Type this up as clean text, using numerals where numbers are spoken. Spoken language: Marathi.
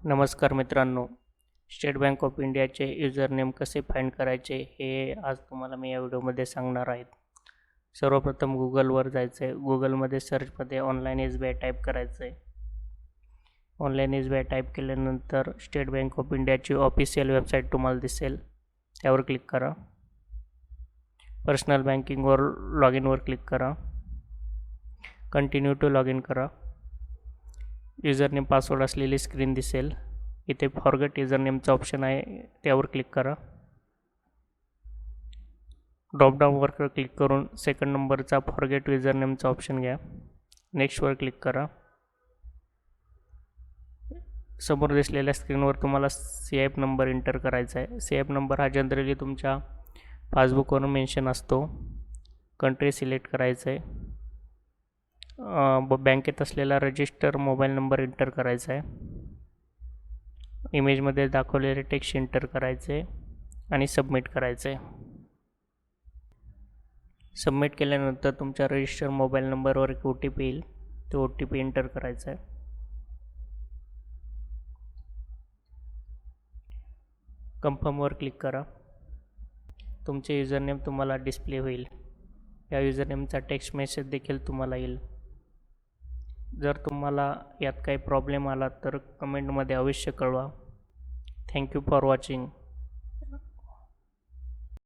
नमस्कार मित्रांनो, स्टेट बँक ऑफ इंडियाचे युजरनेम कसे फाइंड करायचे हे आज तुम्हाला मी या व्हिडिओमध्ये सांगणार आहे. सर्वप्रथम गुगलवर जायचं आहे. गुगलमध्ये सर्चमध्ये ऑनलाईन SBI टाईप करायचं आहे. ऑनलाईन SBI टाईप केल्यानंतर स्टेट बँक ऑफ इंडियाची ऑफिशियल वेबसाईट तुम्हाला दिसेल, त्यावर क्लिक करा. पर्सनल बँकिंगवर लॉग इनवर क्लिक करा. कंटिन्यू टू लॉग इन करा. युजरनेम पासवर्ड असलेली स्क्रीन दिसेल. इथे फॉरगेट युजरनेमचा ऑप्शन आहे, त्यावर क्लिक करा. ड्रॉपडाऊनवर क्लिक करून सेकंड नंबरचा फॉरगेट युजरनेमचा ऑप्शन घ्या. नेक्स्टवर क्लिक करा. समोर दिसलेल्या स्क्रीनवर तुम्हाला CIF नंबर एंटर करायचा आहे. CIF नंबर हा जनरली तुमच्या पासबुकवर मेन्शन असतो. कंट्री सिलेक्ट करायचं आहे. बँकेत असलेला रजिस्टर मोबाईल नंबर एंटर करायचा आहे. इमेजमध्ये दाखवलेले टेक्स्ट एंटर करायचे आणि सबमिट करायचे. सबमिट केल्यानंतर तुमच्या रजिस्टर मोबाईल नंबरवर एक OTP येईल, तो OTP एंटर करायचा आहे. कन्फर्मवर क्लिक करा. तुमचे युजरनेम तुम्हाला डिस्प्ले होईल. या युजरनेमचा टेक्स्ट मेसेज देखील तुम्हाला येईल. जर तुम्हाला यात काही प्रॉब्लेम आला तर कमेंटमध्ये अवश्य कळवा. Thank you for watching.